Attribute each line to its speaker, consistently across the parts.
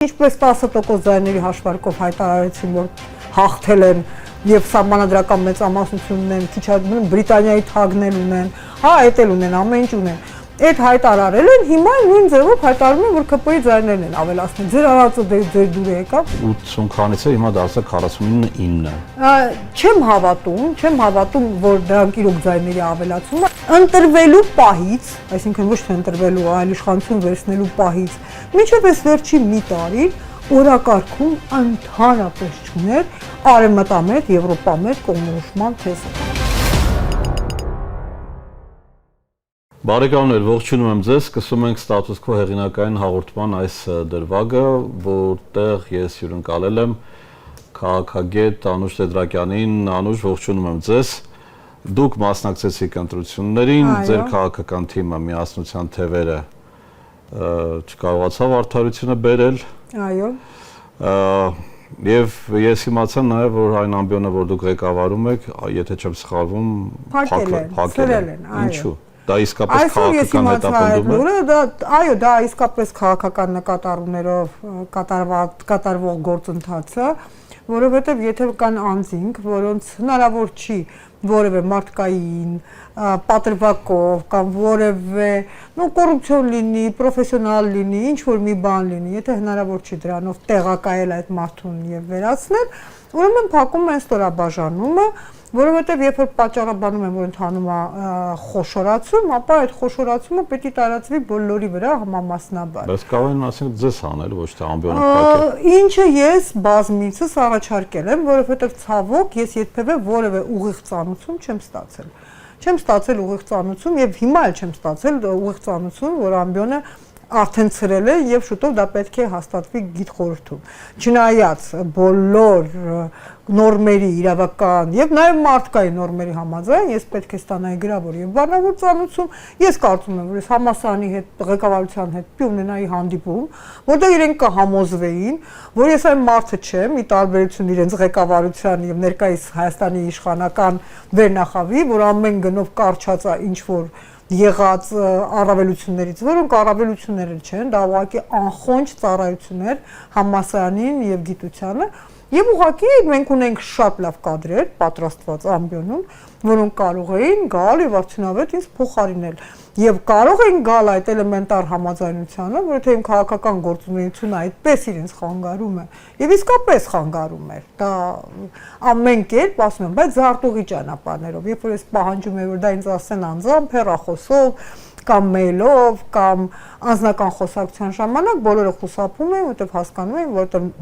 Speaker 1: Ինչպես 10% ձայների հաշվարկով հայտարարեցին, որ հաղթել են եւ սահմանադրական մեծամասնություն ունեն, քիչ այլ Բրիտանիայի թագներ ունեն, հա, այդ էլ ունեն, ամեն ինչ ունեն։ Այդ հայտարարել են, հիմա նույն ձևով հայտարարում են, որ ԿՊ-ի ձայներն են ավելացնում։ Ձեր արածը ձեր դուրը եկավ։
Speaker 2: 80 քանից է հիմա դարձա 49-9։
Speaker 1: Չեմ հավատում, որ դրանք իրոք ձայների ավելացում է։ Ընտրվելու պահից, այսինքն ոչ թե ընտրվելու, այլ իշխանություն վերցնելու պահից, մինչև այս վերջի մի տարի օրակարգում ընդհանրապես չուներ արևմտամետ, եվրոպամետ կողմնորոշման թեզը։
Speaker 2: Բարեկամներ, ողջունում եմ ձեզ, սկսում ենք Status Quo հեղինակային հաղորդման այս դրվագը, որտեղ ես հյուրընկալել եմ քաղաքագետ Անուշ Տետրակյանին։ Անուշ, ողջունում եմ ձեզ։ Դուք մասնակցեցիք ընտրություններին, ձեր քաղաքական թիմը միասնության թևերը չկարողացավ արդարությունը բերել։
Speaker 1: Այո։
Speaker 2: Եվ ես իմացա նաև, որ այն ամբիոնը, որ դուք ղեկավարում եք, եթե չեմ սխալվում,
Speaker 1: փակել են,
Speaker 2: ինչու՞։ Դա իսկապես քաղաքական հետապնդում է։
Speaker 1: Այո, դա իսկապես քաղաքական նկատառումներով կատարվող գործընթաց է, որովհետև եթե կան անձինք, որոնց հնարավոր չի որևէ մարդկային պատրվակով կամ որևէ կոռուպցիոն լինի, պրոֆեսիոնալ լինի, ինչ որ մի բան լինի, եթե հնարավոր չի դրանով տեղակայել այդ մարդուն եւ վերացնել, ուրեմն փակում են ստորաբաժանումը, որովհետև երբ որ պատճառաբանում են, որ ընթանում է խոշորացում, ապա այդ խոշորացումը պետք է տարածվի բոլորի վրա համամասնաբար։
Speaker 2: Բայց կարող են ասենք ձեզ հանել, ոչ թե ամբիոնը փակել։
Speaker 1: Ինչը ես բազմիցս առաջարկել եմ, որովհետև ցավոք ես երբևէ որևէ ուղիղ ծանուցում չեմ ստացել։ Չեմ ստացել ուղիղ ծանուցում եւ հիմա էլ չեմ ստացել ուղիղ ծանուցում, որ ամբիոնը արդեն ցրել է եւ շուտով դա պետք է հաստատվի գիտխորհրդում։ Չնայած բոլոր նորմերի իրավական եւ նաեւ մարդկային նորմերի համաձայն ես պետք է ստանայի գրավոր եւ բանավոր ծանուցում։ Ես կարծում եմ, որ ես համասարանի հետ ղեկավարության հետ պիտի ունենայի հանդիպում, որտեղ իրենք կհամոզվեին, որ ես այն մարդը չեմ, ի տարբերություն իրենց ղեկավարության եւ ներկայիս Հայաստանի իշխանական վերնախավի, որ ամեն գնով կարճած է ինչ որ եղած առավելություններից, որոնք առավելություններ չեն, դա ուղղակի անխոնջ ծառայություններ համասարանին եւ գիտությանը, եւ ուղղակի մենք ունենք շատ լավ կադրեր պատրաստված ամբիոնում, որոնք կարող էին գալ եւ արդյունավետ ինձ փոխարինել եւ կարող են գալ այդ էլեմենտար համաձայնությանը, որ թե իմ քաղաքական գործունեությունը այդպես իրենց խանգարում է եւ իսկապես խանգարում է, դա ամեն կերպ ասում եմ, բայց զարտուղի ճանապարհներով, երբ որ ես պահանջում եմ, որ դա ինձ ասեն անձամբ, հեռախոսով կամ մեյլով կամ անձնական խոսակցության ժամանակ բոլորը խուսափում են, որտեղ հասկանում են,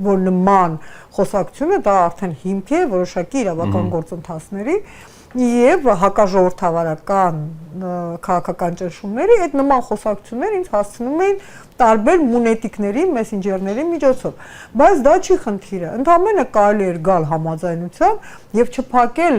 Speaker 1: որ նման խոսակցությունը դա արդեն հիմք է որոշակի իրավական գործընթացների եւ հակաժողովրդավարական քաղաքական ճնշումների այդ նման խոսակցություններ ինձ հասցնում էին տարբեր մունետիկների, մեսենջերների միջոցով, բայց դա չի խնդիրը, ընդհանրապես կարելի էր գալ համաձայնության եւ չփակել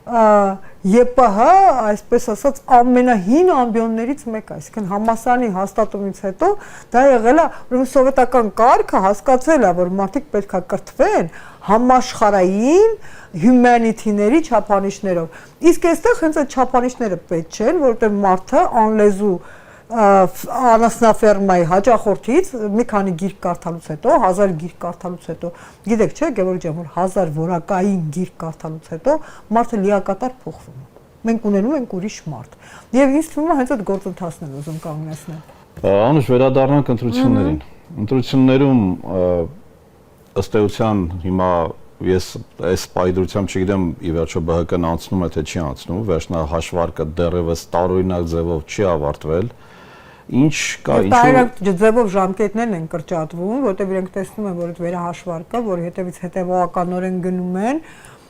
Speaker 1: ԵՊՀ, այսպես ասած, ամենահին ամբիոններից մեկը, այսինքն համասարանի հաստատումից հետո դա եղել է, ուրեմն սովետական կարգը հասկացել է, որ մարդիկ պետք է կրթվեն համաշխարհային հյումանիթիների չափանիշներով։ Իսկ այստեղ հենց այդ չափանիշները պետք չեն, որովհետև մարդը անլեզու անասնաֆերմայի հաճախորդից մի քանի գիրք կարդալուց հետո, 1000 գիրք կարդալուց հետո, գիտեք չէ, Գևորգ ջան, որ 1000 որակային գիրք կարդալուց հետո մարդը լիակատար փոխվում է։ Մենք ունենում ենք ուրիշ մարդ։ Եվ ինձ թվում է հենց այդ գործընթացն է ուզում կանգնեցնել։
Speaker 2: Անուշ, վերադառնանք ընտրություններին։ Ընտրություններում ըստ էության հիմա ես այս պայդրությամբ չգիտեմ ի վերջո ԲՀԿ-ն անցնում է թե չի անցնում, վերջնահաշվարկը դեռևս տարօրինակ ձևով չի ավարտվել։ Ինչ կա, ինչու
Speaker 1: տարօրինակ ձևով ժամկետներն են կրճատվում, որտեղ իրենք տեսնում են, որ այդ վերահաշվարկը, որ հետևից հետևողականորեն գնում են,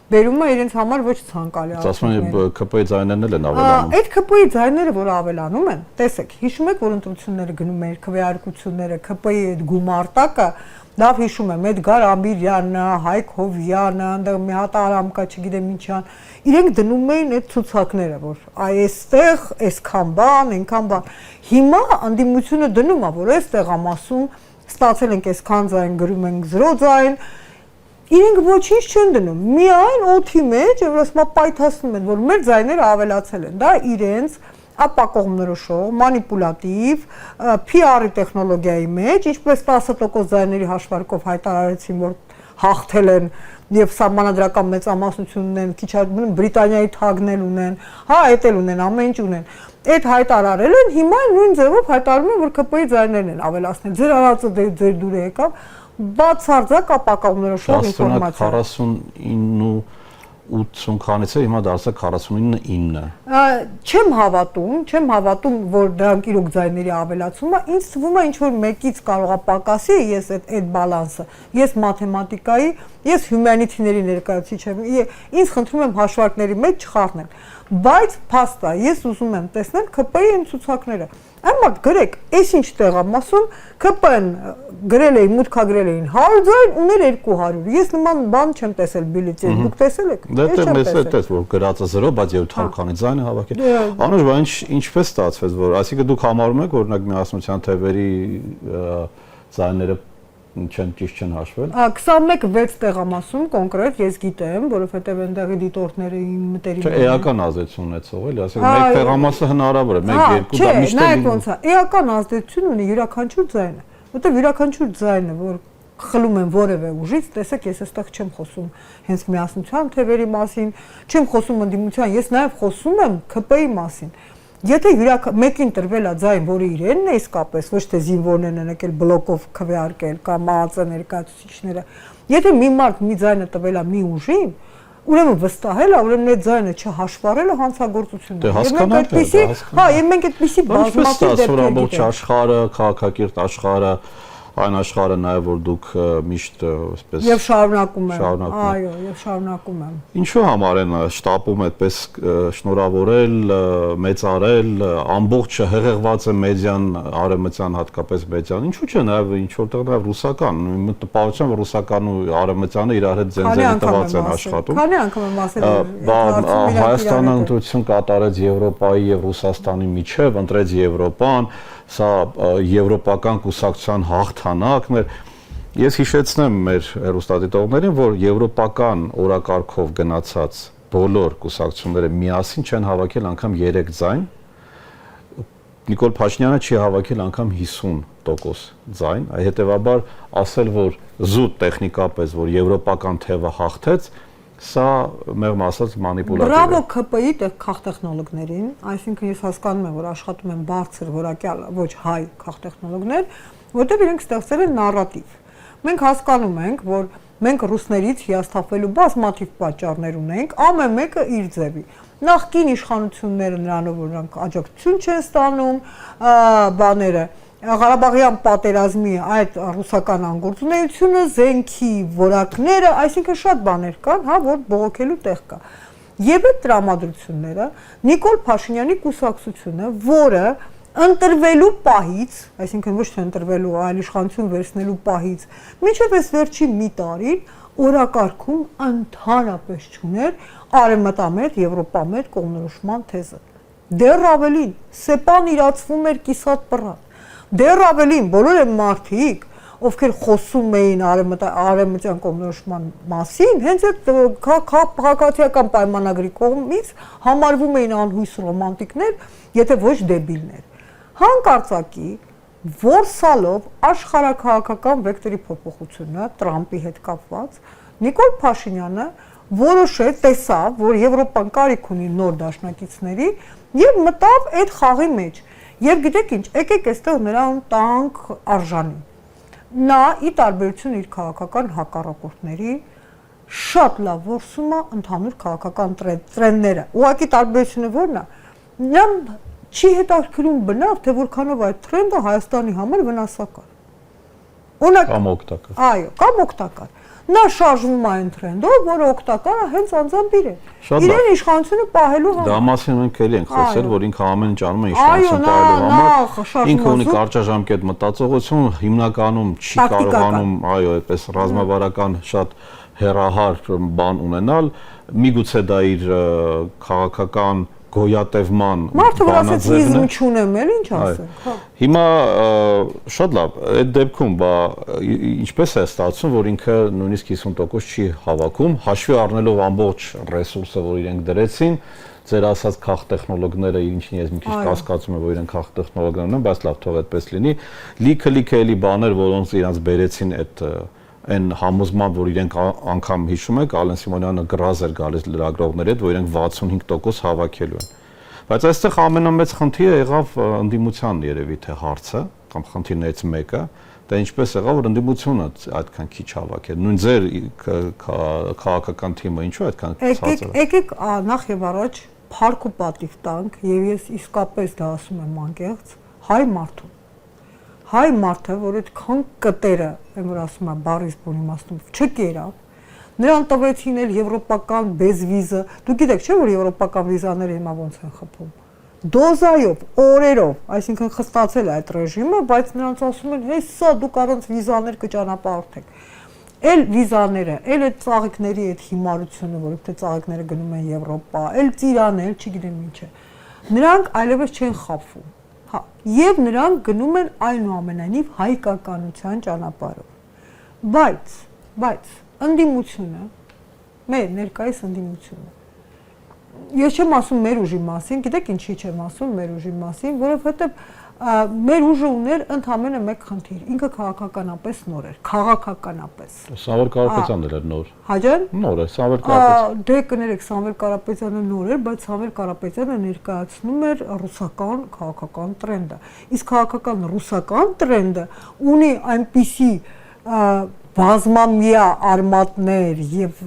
Speaker 1: բերում է իրենց համար ոչ ցանկալի
Speaker 2: արդյունքներ։ Ասում են ԿՊ-ի ձայներն են ավելանում։
Speaker 1: Այդ ԿՊ-ի ձայները, որ ավելանում են, տեսեք, հիշում եք, որ ընտրությունները գնում էին քվեարկությունները, ԿՊ-ի այդ գումարտակը լավ հիշում եմ, Էդգար Ամիրյանը, Հայկ Հովյանը, այնտեղ մի հատ Արամկա, չգիտեմ ինչան, իրենք դնում էին այդ ցուցակները, որ այստեղ այսքան բան, այնքան բան։ Հիմա անդիմությունը դնում է, որ այստեղ ամասում ստացել ենք այսքան ձայն, գրում ենք 0 ձայն, իրենք ոչինչ չեն դնում, միայն օդի մեջ, որ ասում պայթացնում են, որ մեր ձայները ավելացել են, դա իրենց ապակողմնորոշող, մանիպուլատիվ, PR-ի տեխնոլոգիայի մեջ, ինչպես 10% ձայների հաշվարկով հայտարարեցին, որ հաղթել են եւ սահմանադրական մեծամասնություն ունեն, քիչ Բրիտանիայի թագն ունեն, հա, այդ էլ ունեն, ամեն ինչ ունեն։ Այդ հայտարարել են, հիմա նույն ձևով հայտարարում են, որ ԿՊ-ի ձայներն են ավելացնել։ Ձեր արածը ձեր դուրը եկավ, բացարձակ ապակողմնորոշող ինֆորմացիա։
Speaker 2: 49 80 քանից է հիմա դարձա 49-9։
Speaker 1: Չեմ հավատում, որ դրանք իրոք ձայների ավելացումը, ինձ թվում է ինչ որ մեկից կարող է պակասի, ես այդ բալանսը, ես մաթեմատիկայի, ես հյումանիտիների ներկայացուցիչ եմ, ինձ խնդրում եմ հաշվարկների մեջ չխառնել, բայց փաստ է, ես ուզում եմ տեսնել ԿՊ-ի այն ցուցակները։ Այմա գրեք, այս ինչ տեղամ ասում, ԿՊ-ն գրել էին, մուտքագրել էին 100 ձայն, ուներ 200։ Ես նման բան չեմ տեսել բիլետին, դուք տեսել եք։
Speaker 2: Դե տեսել, որ գրածը 0, բայց 700 քանի ձայն է հավաքել։ Անուշ, բայց ինչպես ստացվեց, որ այսինքն դուք համարում եք, օրինակ միասնության թևերի ձայները չեն հաշվել։
Speaker 1: 21-6 տեղամ ասում կոնկրետ ես գիտեմ, որովհետև այնտեղ էդիտորները իմ մտերիմ
Speaker 2: են։ Չէ, էական ազդեցություն ունեցող էլի, ասենք մեկ տեղամասը հնարավոր է, 1-2 դա միշտ
Speaker 1: է։ Չէ, ոնց է, էական ազդեցություն ունի յուրաքանչյուր ձայնը, որտեղ յուրաքանչյուր ձայնը, որ խլում են որևէ ուժից, տեսեք, ես այստեղ չեմ խոսում հենց միասնության թևերի մասին, չեմ խոսում ընդդիմության, ես նաև խոսում եմ ԿՊ-ի մասին։ Եթե մեկին տրվել է ձայն, որը իրենն է իսկապես, ոչ թե զինվորներն են եկել բլոկով քվեարկել կամ ԱԱԾ ներկայացուցիչները, եթե մի մարդ մի ձայնը տվել է մի ուժին, ուրեմն վստահել է, ուրեմն այդ ձայնը չհաշվառելը հանցագործություն է։ Եվ մենք այդպիսի բազմաթիվ դեպքեր
Speaker 2: ամբողջ աշխարհը, քաղաքակիրթ աշխարհը, այն աշխարհը նաև որ դուք միշտ այսպես
Speaker 1: եւ շարունակում եմ, այո, եւ շարունակում եմ։
Speaker 2: Ինչու համար են շտապում այդպես շնորհավորել, մեծարել, ամբողջը հեղեղված է մեդիան, արևմտյան հատկապես մեդիան։ Ինչու՞ չէ նաև ինչ որտեղ նաև ռուսական, տպավորության որ ռուսական ու արևմտյանը իրար հետ ձենձերի տված են աշխատում։
Speaker 1: Քանի անգամ եմ ասել,
Speaker 2: Հայաստանը ընտրություն կատարեց Եվրոպայի եւ Ռուսաստանի միջև, ընտրեց Եվրոպան, սա եվրոպական կուսակցության հաղթանակն էր։ Ես հիշեցնեմ մեր հեռուստադիտողներին, որ եվրոպական օրակարգով գնացած բոլոր կուսակցությունները միասին չեն հավաքել անգամ 3 ձայն։ Նիկոլ Փաշինյանը չի հավաքել անգամ 50% ձայն, հետեւաբար ասել, որ զուտ տեխնիկապես, որ եվրոպական թևը հաղթեց, սա մեղմ ասած մանիպուլատիվ է։
Speaker 1: Բրավո ԿՊ-ի քաղտեխնոլոգներին, այսինքն ես հասկանում եմ, որ աշխատում են բարձր որակյալ, ոչ հայ քաղտեխնոլոգներ, որտեղ իրենք ստեղծել են նարատիվ։ Մենք հասկանում ենք, որ մենք ռուսներից հիասթափվելու բազմաթիվ պատճառներ ունենք, ամեն մեկը իր ձևի։ Նախկին իշխանությունները նրանով որ նրանք աջակցություն չեն ստանում, բաները Ղարաբաղյան պատերազմի այդ ռուսական անգործունեությունը, զենքի որակները, այսինքն շատ բաներ կան, հա, որ բողոքելու տեղ կա։ Եվ այդ տրամադրությունները Նիկոլ Փաշինյանի կուսակցությունը, որը ընտրվելու պահից, այսինքն ոչ թե ընտրվելու, այլ իշխանություն վերցնելու պահից, մինչև այս վերջի մի տարին օրակարգում ընդհանրապես չուներ արևմտամետ, եվրոպամետ կողմնորոշման թեզը։ Դեռ ավելին, սեպան իրացվում էր կիսատ պռատ։ Դեռ ավելին, բոլոր այն մարդիկ, ովքեր խոսում էին արևմտյան կողմնորոշման մասին, հենց այդ քաղաքացիական պայմանագրի կողմից համարվում էին անհույս ռոմանտիկներ, եթե ոչ դեբիլներ։ Հանկարծակի որսալով աշխարհաքաղաքական վեկտորի փոփոխությունը Տրամպի հետ կապված, Նիկոլ Փաշինյանը որոշեց, տեսավ, որ Եվրոպան կարիք ունի նոր դաշնակիցների եւ մտավ այդ խաղի մեջ։ Եվ գիտեք ինչ, եկեք այստեղ նրան տանք արժանի։ Նա ի տարբերություն իր քաղաքական հակառակորդների շատ լավ որսում է ընդհանուր քաղաքական տրենդները։ Ուղղակի տարբերությունը ո՞րն է։ Նա չի հետաքրքրում բնավ, թե որքանով այդ տրենդը Հայաստանի համար վնասակար։
Speaker 2: Կամ օգտակար։
Speaker 1: Այո, կամ օգտակար։ Նա շարժվում է այն տրենդով, որը օգտակար է հենց անձամբ իրեն։ Իրեն իշխանությունը պահելու համար։
Speaker 2: Դա մասին մենք էլի ենք խոսել, որ ինքը ամեն ինչ անում է իշխանություն պահելու համար։ Ինքը ունի կարճաժամկետ մտածողություն, հիմնականում չի կարողանում, այո, այդպես ռազմավարական շատ հեռահար բան ունենալ, միգուցե դա իր քաղաքական գոյատևման
Speaker 1: Մարդը որ ասեց իզմ չունեմ էլ ինչ ասենք, հա։
Speaker 2: Հիմա շատ լավ, այդ դեպքում ինչպես է ստացվում, որ ինքը նույնիսկ 50% չի հավաքում, հաշվի առնելով ամբողջ ռեսուրսը, որ իրենք դրեցին, ձեր ասած քաղ տեխնոլոգները, ինչին ես մի քիչ կասկածում եմ, որ իրենք քաղ տեխնոլոգներ ունեն, բայց լավ, թող այդպես լինի, լիքը էլի բաներ, որոնց իրանց բերեցին այդ այն համոզման, որ իրենք անգամ հիշում եք, Ալեն Սիմոնյանը գրազ էր գալիս լրագրողների հետ, որ իրենք 65% հավաքելու են։ Բայց այստեղ ամենամեծ խնդիրը եղավ ընդդիմության երևի թե հարցը, կամ խնդիրներից մեկը, դա ինչպես եղավ, որ ընդդիմությունը այդքան քիչ հավաքել։ Նույն ձեր քաղաքական թիմը ինչու այդքան ցածր է։
Speaker 1: Եկեք նախ եւ առաջ փառք ու պատիվ տանք, եւ ես իսկապես դա ասում եմ անկեղծ, հայ մարդու։ Հայ մարդը, որ այդքան կտերը, որ ասում եմ, բարիս բուն իմաստով չկերավ, նրան տվեցին էլ եվրոպական բեզվիզը, դուք գիտեք չէ՞ որ եվրոպական վիզաները հիմա ոնց են խփում։ Դոզայով, օրերով, այսինքն խստացել է այդ ռեժիմը, բայց նրանց ասում են, հեսա դուք առանց վիզաներ կճանապարհորդեք։ Էլ վիզաները, էլ այդ ծաղիկների այդ հիմարությունը, որ թե ծաղիկները գնում են Եվրոպա, էլ ծիրանը, էլ չգիտեմ ինչ է։ Նրանք այլևս չեն խաբվում։ Հա, եւ նրանք գնում են այնուամենայնիվ հայկականության ճանապարհով։ Բայց ընդդիմությունը, մեր ներկայիս ընդդիմությունը, ես չեմ ասում մեր ուժի մասին, գիտեք ինչի չեմ ասում մեր ուժի մասին, որովհետեւ մեր ուժը ուներ ընդամենը մեկ խնդիր, ինքը քաղաքականապես նոր էր, քաղաքականապես։
Speaker 2: Սամվել Կարապետյանն էր նոր։
Speaker 1: Հաջան։
Speaker 2: Նոր է, Սամվել Կարապետյանը։
Speaker 1: Դե կներեք, Սամվել Կարապետյանը նոր էր, բայց Սամվել Կարապետյանը ներկայացնում էր ռուսական քաղաքական տրենդը։ Իսկ քաղաքական ռուսական տրենդը ունի այնպիսի բազմամյա արմատներ եւ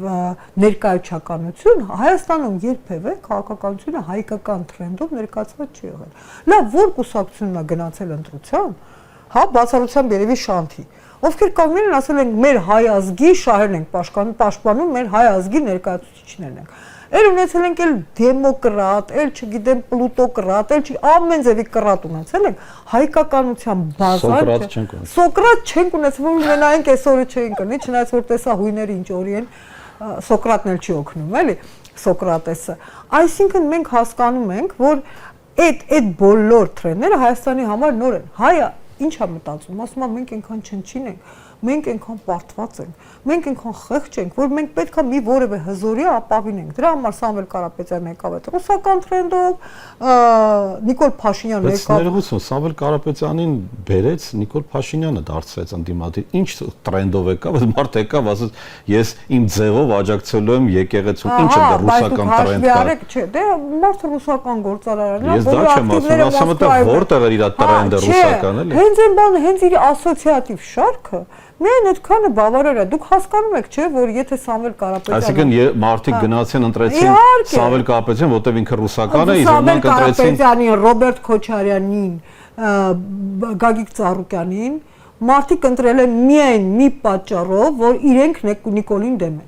Speaker 1: ներկայացականություն Հայաստանում երբևէ քաղաքականությունը հայկական տրենդով ներկայացված չի եղել։ Լավ, որ կուսակցությունն է գնացել ընտրության, հա, բացառությամբ երևի Շանթի, ովքեր կանգնել են ասել են մեր հայ ազգի շահերն ենք պաշտպանում, մեր հայ ազգի ներկայացուցիչներն ենք։ Էլ ունեցել ենք էլ դեմոկրատ, էլ չգիտեմ պլուտոկրատ, էլ ամեն ձևի կրատ ունեցել ենք, հայկականության բազան Սոկրատ չենք ունեցել, որ ունենայինք այսօրը չէինք կնի, չնայած որ տեսա հույները ինչ օրի են, Սոկրատն էլ չի օգնում, էլի, Սոկրատեսը։ Այսինքն մենք հասկանում ենք, որ այդ բոլոր տրենդները Հայաստանի համար նոր են։ Հայը ինչ է մտածում, ասում է մենք այնքան չնչին ենք, մենք այնքան պարտված ենք, մենք այնքան խեղճ ենք, որ մենք պետք է մի որևէ հզորիա ապավինենք։ Դրա համար Սամվել Կարապետյանն եկավ այդ ռուսական տրենդով, Նիկոլ Փաշինյանն եկավ։
Speaker 2: Բայց ներողություն, Սամվել Կարապետյանին բերեց Նիկոլ Փաշինյանը դարձրեց ընդդիմադիր։ Ինչ տրենդով եկավ, բայց մարդ եկավ, ասաց ես իմ ձևով աջակցելու եմ եկեղեցուն, ինչ է դա ռուսական տրենդ կա։
Speaker 1: Չէ, դե մարդը ռուսական գործարարն է,
Speaker 2: ես դա չեմ ասում, ասում եմ որտեղ էր իր տրենդը ռուսական, էլի։
Speaker 1: Հենց այն բանը, հենց իր ասոցիատիվ շարքը Միայն այդքանը բավարար է։ Դուք հասկանում եք, չէ՞, որ եթե Սամվել Կարապետյանը
Speaker 2: Այսինքն մարդիկ գնացին ընտրեցին Սամվել Կարապետյանին, որտեղ ինքը ռուսական է, իզրանք ընտրեցին
Speaker 1: Կարապետյանին, Ռոբերտ Քոչարյանին, Գագիկ Ծառուկյանին, մարդիկ ընտրել են միայն մի պատճառով, որ իրենք Նիկոլին դեմ են։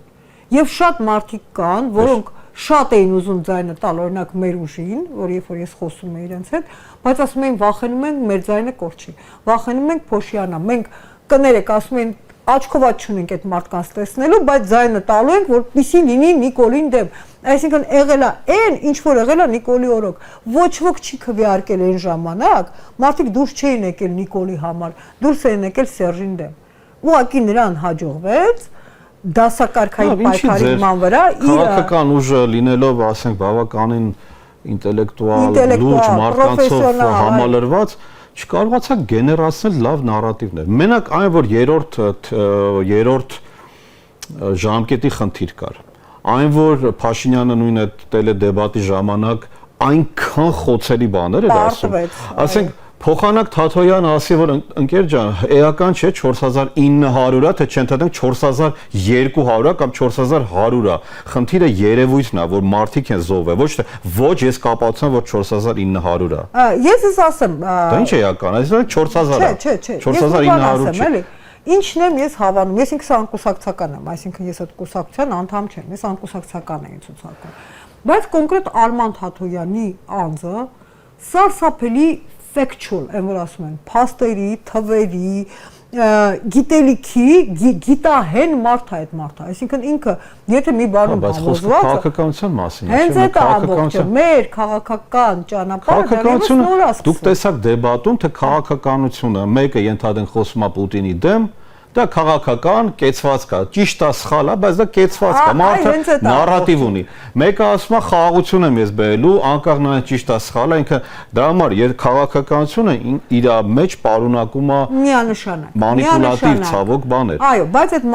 Speaker 1: Եվ շատ մարդիկ կան, որոնք շատ էին ուզում ձայնը տալ, օրինակ մեր ուժին, որ երբ որ ես խոսում եմ իրենց հետ, բայց ասում են վախենում ենք մեր ձայնը կորչի։ Վախենում ենք փոշիանա։ Մենք կներեք, ասում են աչքով աչ չունենք այդ մարդկանց տեսնելու, բայց ձայնը տալու ենք, որպեսզի լինի Նիկոլին դեմ։ Այսինքն եղել է այն, ինչ որ եղել է Նիկոլի օրոք։ Ոչ ոք չի քվեարկել այն ժամանակ, մարդիկ դուրս չէին եկել Նիկոլի համար, դուրս էին եկել Սերժին դեմ։ Ուղղակի նրան հաջողվեց դասակարգային պայքարի վրա
Speaker 2: քաղաքական ուժը լինելով, ասենք, բավականին ինտելեկտուալ, լուրջ մարդկանցով համալրված չկարողացա գեներացնել լավ նարատիվներ։ Մենակ այն որ երրորդ ժամկետի խնդիր կար։ Այն որ Փաշինյանը նույն այդ տելեդեբատի ժամանակ այնքան խոցելի բաներ էր ասում։ Ասենք Փոխանակ Թաթոյանը ասի որ ընկեր ջան, էական չէ 4900-ա, թե չընդհանրենք 4200-ա կամ 4100-ա։ Խնդիրը երևույթն է, որ մարդիկ են զոհվել, ոչ թե ոչ ես կապացուցեմ որ 4900-ա։
Speaker 1: Ես ես ասեմ,
Speaker 2: դա ինչ է էական, այսինքն 4000-ա։
Speaker 1: Չէ,
Speaker 2: 4900 չէ։
Speaker 1: Ինչն եմ ես հավանում, ես ինքս անկուսակցական եմ, այսինքն ես այդ կուսակցության անդամ չեմ, ես անկուսակցական եմ ցուցակում։ Բայց կոնկրետ Արման Թաթոյանի անձը սարսափելի factual, եմ որ ասում են, փաստերի, թվերի, գիտելիքի գիտահեն մարդ է այդ մարդը, այսինքն ինքը եթե մի բանում համոզված է
Speaker 2: քաղաքականության մասին
Speaker 1: հենց այդ ամբողջը մեր քաղաքական ճանապարհը դեռևս նոր է
Speaker 2: դուք տեսաք դեբատում թե քաղաքականությունը մեկը ենթադրենք խոսում է Պուտինի դեմ դա քաղաքական կեցված կա ճիշտ է սխալ է բայց դա կեցված կա մարդը նարատիվ ունի մեկը ասում է խաղաղություն եմ ես բերելու անկախ նրանից ճիշտ է սխալ է ինքը դրա համար երբ քաղաքականությունը իր մեջ պարունակում է
Speaker 1: միանշանակ
Speaker 2: մանիպուլատիվ ցավոք բաներ
Speaker 1: այո բայց այդ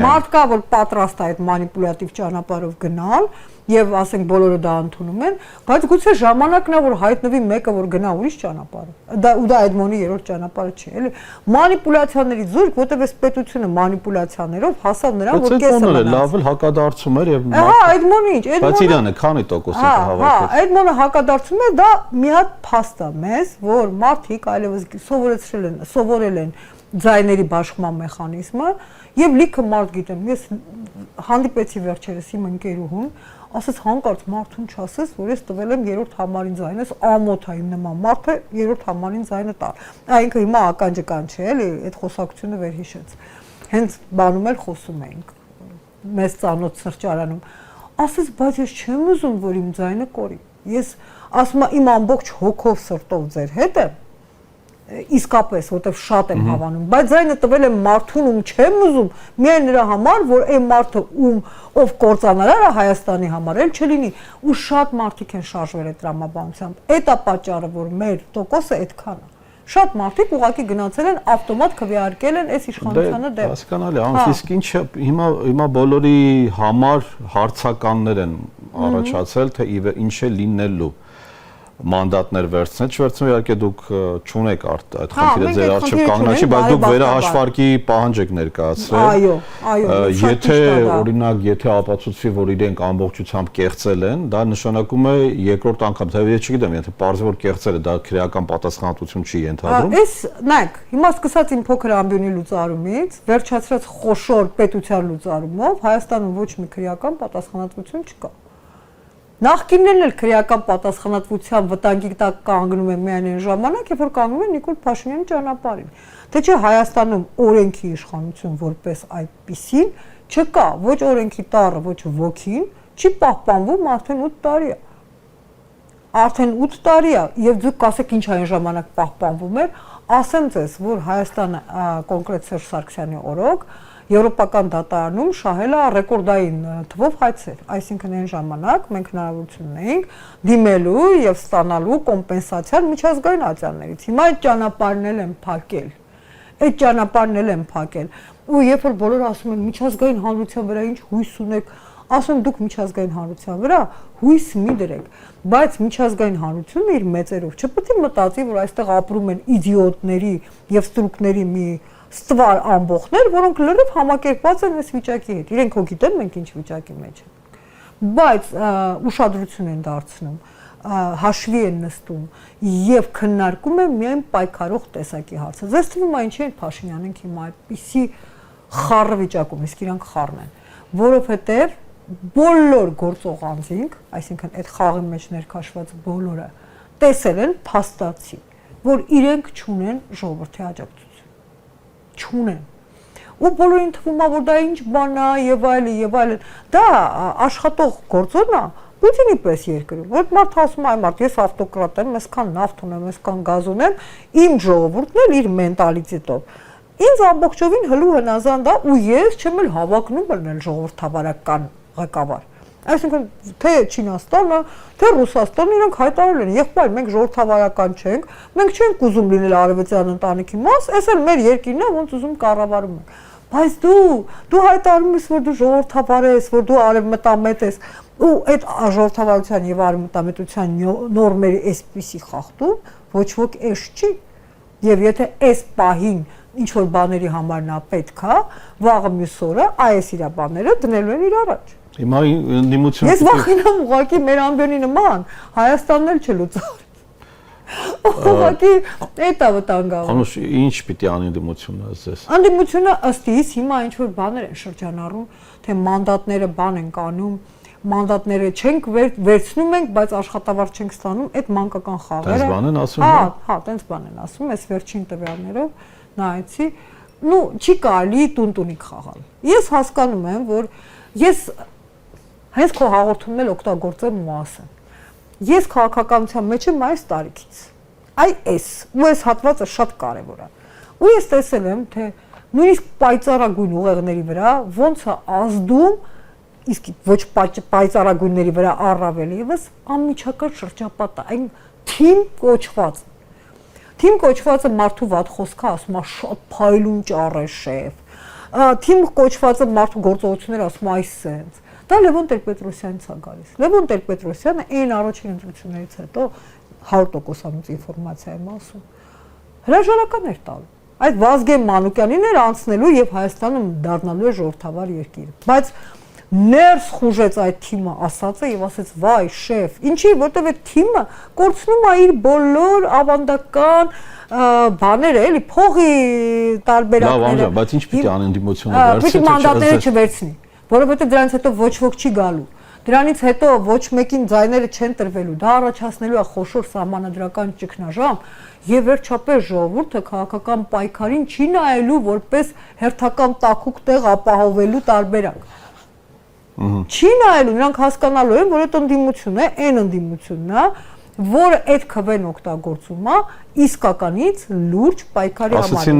Speaker 1: մարդ կա որ պատրաստ է այդ մանիպուլատիվ ճանապարհով գնալ եւ ասենք բոլորը դա ընդունում են, բայց գուցե ժամանակն է որ հայտնվի մեկը որ գնա ուրիշ ճանապարհ։ Դա Էդմոնի երրորդ ճանապարհը չի, էլի։ Մանիպուլյացիաների զուրկ, որտեղ այս պետությունը մանիպուլյացիաներով հասավ նրան որ կեսը մնաց։
Speaker 2: Լավ էլ հակադարձում էր եւ
Speaker 1: Էդմոնի ինչ, Էդմոնը։ Բայց
Speaker 2: իրանը քանի տոկոս է հավաքել։
Speaker 1: Էդմոնը հակադարձում է, դա մի հատ փաստ է մեզ, որ մարդիկ այլևս սովորել են ձայների բաշխման մեխանիզմը եւ լիքը մարդ գիտեմ։ Ես հանդիպեցի վերջերս իմ ընկերուհուն ասես հանկարծ մարդուն չասես, որ ես տվել եմ երրորդ համարին ձայնը, ամոթ է իմ նման մարդը երրորդ համարին ձայնը տալ։ Ինքը հիմա ականջական չէ, էլի, այդ խոսակցությունը վերհիշեց։ Հենց բանում էլ խոսում էինք մեծ ծանոթ սրճարանում։ Ասես, բայց ես չեմ ուզում, որ իմ ձայնը կորի։ Ես ասում եմ իմ ամբողջ հոգով սրտով ձեր հետ եմ իսկապես որտեվ շատ եմ հավանում բայց ձայնը տվել եմ մարդուն ում չեմ ուզում միայն նրա համար որ այն մարդը ով կործանարար է Հայաստանի համար էլ չլինի ու շատ մարդիկ են շարժվել այդ տրամաբանությամբ այդ է պատճառը որ մեր տոկոսը այդքան է շատ մարդիկ ուղղակի գնացել են ավտոմատ քվեարկել են այս իշխանությանը դեմ
Speaker 2: հասկանալի իսկ ինչ հիմա բոլորի համար հարցականներ են առաջացել թե ինչ է լինելու մանդատներ վերցնել, չվերցնու իհարկե դուք չունեք այդ խնդիրը ձեր առջև կանգնած, բայց դուք վերահաշվարկի պահանջ եք ներկայացրել։
Speaker 1: Այո,
Speaker 2: եթե օրինակ, եթե ապացուցվի, որ իրենք ամբողջությամբ կեղծել են, դա նշանակում է երկրորդ անգամ, թե ես չգիտեմ, եթե պարզվի որ կեղծել է, դա քրեական պատասխանատվություն չի ենթադրում։
Speaker 1: Այս, նայեք, հիմա սկսած իմ փոքր ամբիոնի լուծարումից, վերջացրած խոշոր պետության լուծարումով Հայաստանում ոչ մի քրեական պատասխանատվություն չկա։ Նախկիններն էլ քրեական պատասխանատվության վտանգի տակ կանգնում են միայն այն ժամանակ, երբ որ կանգնում են Նիկոլ Փաշինյանի ճանապարհին։ Թե չէ Հայաստանում օրենքի իշխանություն որպես այդպիսին չկա, ոչ օրենքի տառը, ոչ ոգին, չի պահպանվում արդեն 8 տարի է։ Արդեն 8 տարի է, եւ դուք կասեք ինչ այն ժամանակ պահպանվում էր, ասեմ ձեզ, որ Հայաստանը կոնկրետ Սերժ Սարգսյանի օրոք Եվրոպական դատարանում շահել է ռեկորդային թվով հայցեր, այսինքն այն ժամանակ մենք հնարավորություն ունեինք դիմելու եւ ստանալու կոմպենսացիան միջազգային ատյաններից։ Հիմա այդ ճանապարհն են փակել։ Այդ ճանապարհն են փակել։ Ու երբ որ բոլորը ասում են միջազգային հանրության վրա ինչ հույս ունեք, ասում դուք միջազգային հանրության վրա հույս մի դրեք, բայց միջազգային հանրությունը իր մեծերով չպետք է մտածի, որ այստեղ ապրում են իդիոտների եւ ստրուկների մի ստվար ամբողջներ, որոնք լրիվ համակերպված են այս վիճակի հետ։ Իրենք հո գիտեն մենք ինչ վիճակի մեջ ենք։ Բայց ուշադրություն են դարձնում, հաշվի են նստում եւ քննարկում են միայն պայքարող տեսակի հարցը։ Ձեզ թվում է ինչի են Փաշինյանին հիմա այդպիսի խառը վիճակում, իսկ իրանք խառն են, որովհետեւ բոլոր գործող անձինք, այսինքն այդ խաղի մեջ ներքաշված բոլորը տեսել են փաստացի, որ իրենք չունեն ժողովրդի աջակցություն չունեն։ Ու բոլորին թվում է, որ դա ինչ բան է եւ այլն։ Դա աշխատող գործոն է Պուտինի պես երկրում։ Որ մարդ ասում է, մարդ ես ավտոկրատ եմ, այսքան նավթ ունեմ, այսքան գազ ունեմ, իմ ժողովուրդն էլ իր մենտալիտետով։ Ինձ ամբողջովին հլու հնազանդ է ու ես չեմ էլ հավակնում լինել ժողովրդավարական ղեկավար։ Այսինքն թե Չինաստանը, թե Ռուսաստանը իրենք հայտարարել են, եղբայր, մենք ժողովրդավարական չենք, մենք չենք ուզում լինել արևելյան ընտանիքի մաս, այս էլ մեր երկիրն է, ոնց ուզում կառավարում ենք։ Բայց դու հայտարարում ես, որ դու ժողովրդավար ես, որ դու արևմտամետ ես, ու այդ ժողովրդավարության եւ արևմտամետության նորմերի այսպիսի խախտում ոչ ոք էշ չի։ Եվ եթե այս պահին ինչ որ բաների համար նա պետք է, վաղը մյուս օրը այս իր բաները դնելու են իր առաջ։
Speaker 2: Հիմա ընդդիմությունը
Speaker 1: Ես վախենամ ուղղակի մեր ամբիոնի նման Հայաստանն էլ չլուծար։ Ուղղակի էտա վտանգավոր։
Speaker 2: Անուշ ինչ պիտի անի ընդդիմությունը ասես։
Speaker 1: Ընդդիմությունը ըստ իս հիմա ինչ որ բաներ են շրջանառում, թե մանդատները բան են կանում, մանդատները չենք վերցնում ենք, բայց աշխատավարձ չենք ստանում, այդ մանկական խաղերը։
Speaker 2: Տենց բան են ասում։
Speaker 1: Հա, տենց բան են ասում, այս վերջին տվյալներով նայեցի, չի կարելի տուն-տունիկ խաղալ։ Ես հասկանում եմ, որ ես հենց քո հաղորդումն էլ օգտագործեմ ու ասեմ։ Ես քաղաքականության մեջ եմ այս տարիքից։ Ու այս հատվածը շատ կարևոր է։ Ու ես տեսել եմ, թե նույնիսկ պայծառագույն ուղեղների վրա ոնց է ազդում, իսկ ոչ պայծառագույնների վրա առավել եւս անմիջական շրջապատը, այն թիմ կոչված։ Թիմ կոչվածը մարդու վատ խոսքը ասում է շատ փայլուն ճառ է շեֆ։ Թիմ կոչվածը մարդու գործողությունները ասում է այս sense։ Դա Լևոն Տեր-Պետրոսյանից է գալիս։ Լևոն Տեր-Պետրոսյանը այն առաջին ընտրություններից հետո 100%-անոց ինֆորմացիա եմ ասում։ Հրաժարական էր տալու։ Այդ Վազգեն Մանուկյանին էր անցնելու եւ Հայաստանը դառնալու է ժողովրդավար երկիր։ Բայց ներս խուժեց այդ թիմը ասածը եւ ասեց վայ շեֆ, ինչի, որտեվ այդ թիմը կորցնում է իր բոլոր ավանդական բաները, էլի փողի տարբերակները։
Speaker 2: Լավ, բայց ինչ պիտի անեն դիմությունը վերցնի։
Speaker 1: Պիտի մանդատները չվերցնի, որովհետեւ դրանից հետո ոչ ոք չի գալու։ Դրանից հետո ոչ մեկին ձայները չեն տրվելու, դա առաջացնելու է խոշոր սահմանադրական ճգնաժամ եւ վերջապես ժողովուրդը քաղաքական պայքարին չի նայելու որպես հերթական տաքուկ տեղ ապահովելու տարբերակ։ Չի նայելու, նրանք հասկանալու են, որ այդ ընդդիմությունն է, այն ընդդիմությունն է, որը այդ քվեն օգտագործում է իսկականից լուրջ պայքարի համար։
Speaker 2: Ասացին,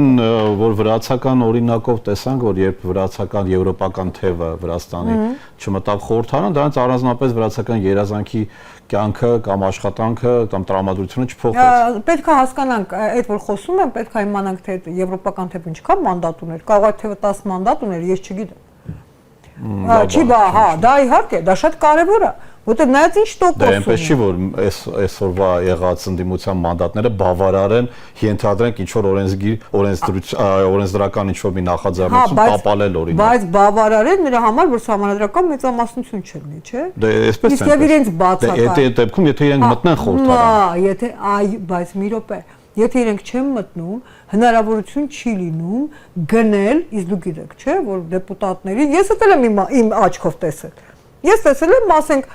Speaker 2: որ վրացական օրինակով տեսանք, որ երբ վրացական եվրոպական թևը Վրաստանի չմտավ խորհրդարան, դրանից առանձնապես վրացական երազանքի կյանքը կամ աշխատանքը կամ տրամադրությունը չփոխվեց։
Speaker 1: Պետք է հասկանանք, այդ որ խոսում եմ, պետք է իմանանք, թե եվրոպական թևը ինչքան մանդատ ուներ, կարող է թևը 10 մանդատ ուներ, ես չգիտեմ։ Չի բա, հա, դա իհարկե, դա շատ կարևոր է, որտեղ նայած ինչ տոկոս ունի։ Դա այնպես չի, որ այսօրվա եղած ընդդիմության մանդատները բավարար են, ենթադրենք ինչ որ օրենսդրական ինչ որ մի նախաձեռնություն տապալել օրինակ։ Բայց բավարար են նրա համար, որ սահմանադրական մեծամասնություն չլինի, չէ։
Speaker 2: Դե այսպես է։
Speaker 1: Իսկ եւ իրենց բացակայ։
Speaker 2: Այդ դեպքում եթե իրենք մտնեն խորհրդարան։
Speaker 1: Եթե բայց մի րոպե, եթե իրենք չեն մտնում, հնարավորություն չի լինում գնել, իսկ դու գիտեք, չէ, որ դեպուտատների, ես էլ եմ իմ աչքով տեսել։ Ես տեսել եմ, ասենք,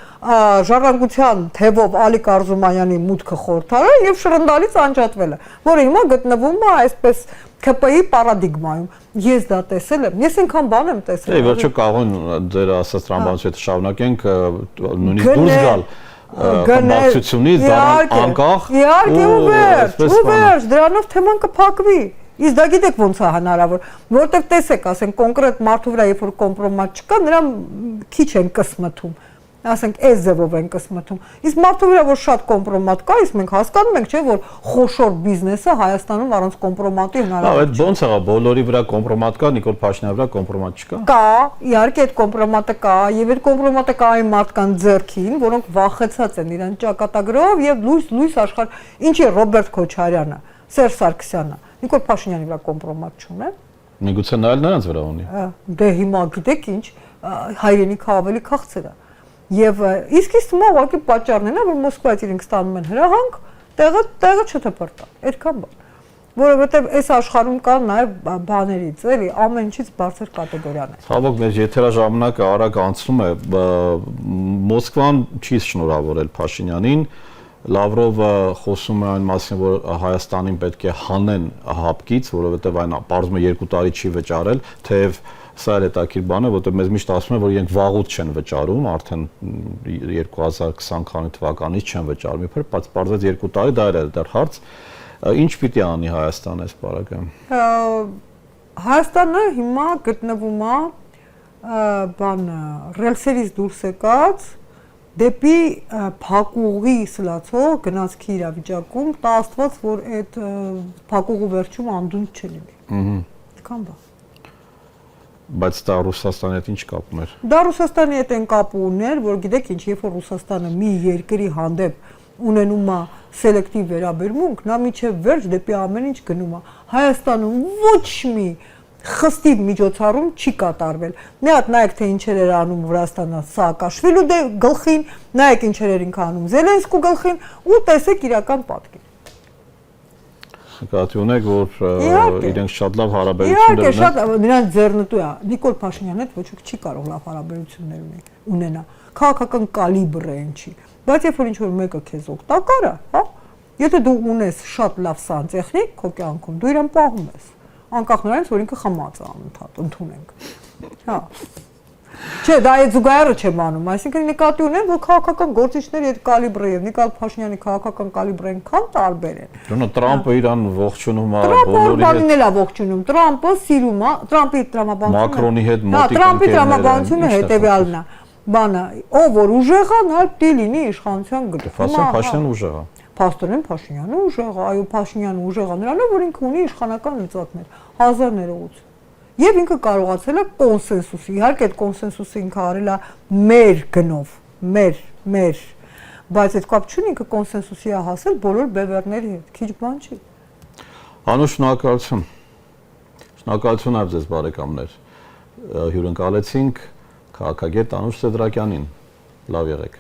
Speaker 1: ժառանգության թևով Ալիկ Արզումանյանի մուտքը խորհրդարան եւ շրնդալից անջատվելը, որը հիմա գտնվում է այսպես ԿՊ-ի պարադիգմայում։ Ես դա տեսել եմ, ես այնքան բան եմ տեսել։
Speaker 2: Դե վերջը կարող են ձեր ասած տրամաբանությունը շարունակենք նույնիսկ դուրս գալ բացությունից դառնալ անկախ
Speaker 1: ու վերջ դրանով թեման կփակվի։ Իսկ դա գիտեք ոնց է հնարավոր, որտեղ տեսեք, ասենք կոնկրետ մարդու վրա երբ որ կոմպրոմատ չկա, նրան քիչ են կսմթում, ասենք այս ձևով են կսմթում։ Իսկ մարդու վրա որ շատ կոմպրոմատ կա, իսկ մենք հասկանում ենք, չէ, որ խոշոր բիզնեսը Հայաստանում առանց կոմպրոմատի հնարավոր չէ։
Speaker 2: Այդ ոնց է, բոլորի վրա կոմպրոմատ կա, Նիկոլ Փաշինյանի վրա կոմպրոմատ չկա։
Speaker 1: Կա, իհարկե այդ կոմպրոմատը կա, եւ այդ կոմպրոմատը կա այն մարդկանց ձեռքին, որոնք վախեցած են իրեն ճակատագրով եւ լույս աշխարհ, ինչի Ռոբերտ Քոչարյանը, Սերժ Սարգսյանը, Նիկոլ Փաշինյանի վրա կոմպրոմատ չունեն։
Speaker 2: Միգուցե նայել նրանց վրա ունի։
Speaker 1: Դե հիմա գիտեք ինչ, հայրենիքը ավելի քաղցր է։ Եվ իսկ թվում է ուղղակի պատճառն է, որ Մոսկվայից իրենք ստանում են հրահանգ, տեղը չթփրտա, այդքան բան։ Որովհետև այս աշխարհում կան նաև բաներից, էլի, ամեն ինչից բարձր կատեգորիան է։
Speaker 2: Ցավոք մեր եթերաժամանակը արագ անցնում է, Մոսկվան չի շնորհավորել Փաշինյանին, Լավրովը խոսում է այն մասին, որ Հայաստանին պետք է հանեն հապկից, որովհետև այն պարզվում է 2 տարի չի վճարել, թեև սա էլ հետաքրքիր բան է, որտեղ մեզ միշտ ասում են, որ իրենք վաղուց չեն վճարում, արդեն 2020 թվականից չեն վճարում, իբր, բայց պարզվեց 2 տարի, դա էլ է դեռ հարց։ Ինչ պիտի անի Հայաստանը այս բարակը։
Speaker 1: Հայաստանը հիմա գտնվում է ռելսերից դուրս եկած դեպի փակուղի սլացող գնացքի իրավիճակում, տա Աստված, որ այդ փակուղու վերջում անդունդ չլինի։ Այդքան բան։
Speaker 2: Բայց դա Ռուսաստանի հետ ինչ կապ ուներ։
Speaker 1: Դա Ռուսաստանի հետ են կապ ուներ, որ գիտեք ինչ, երբ որ Ռուսաստանը մի երկրի հանդեպ ունենում է սելեկտիվ վերաբերմունք, նա միջև վերջ դեպի ամեն ինչ գնում է։ Հայաստանում ոչ մի խստիվ միջոցառում չի կատարվել։ Մի հատ նայեք թե ինչեր էր անում Վրաստանը Սաակաշվիլու գլխին, նայեք ինչեր էր ինքը անում Զելենսկու գլխին ու տեսեք իրական պատկեր։
Speaker 2: Նկատի ունեք, որ իրենք շատ լավ հարաբերություններ ունեն։
Speaker 1: Իհարկե, շատ նրանց ձեռնտու է։ Նիկոլ Փաշինյանը հետ ոչ ոք չի կարող լավ հարաբերություններ ունենա։ Քաղաքական կալիբրը ինչի։ Բայց երբ որ ինչ-որ մեկը քեզ օգտակար է, հա, եթե դու ունես շատ լավ սանտեխնիկ քո կյանքում, դու իրեն պահում ես։ անկախ նրանից, որ ինքը խմած է անընդհատ, ընդունենք։ Հա։ Չէ, դա այդ զուգահեռը չեմ անում, այսինքն նկատի ունեմ, որ քաղաքական գործիչների այդ կալիբրը եւ Նիկոլ Փաշինյանի քաղաքական կալիբրը այնքան տարբեր են։
Speaker 2: Դոնա Տրամպը իրան ողջունում է
Speaker 1: բոլորի հետ։ Ողջունում, Տրամպը սիրում է, Տրամպի տրամաբանությունը։
Speaker 2: Մակրոնի հետ
Speaker 1: մոտիկ ընկերներ։ Տրամպի տրամաբանությունը հետեւյալն է։ Բանը, ով որ ուժեղ է, նա դի լինի իշխանության գծում։
Speaker 2: Փաշինյանը ուժեղ է։
Speaker 1: Փաստորեն Փաշինյանը ուժեղ է, այո, Փաշինյանը ուժեղ է, նրանով որ ինքը ունի իշխանական լծակներ, հազար ներողություն։ Եվ ինքը կարողացել է կոնսենսուսի, իհարկե այդ կոնսենսուսը ինքը արել է մեր գնով, մեր, բայց այդ կապ չունի ինքը կոնսենսուսի է հասել բոլոր բևեռների հետ, քիչ բան չի։
Speaker 2: Անուշ շնորհակալություն։ Շնորհակալություն այլ ձեզ բարեկամներ։ Հյուրընկալեցինք քաղաքագետ Անուշ Սեդրակյանին։ Լավ եղեք։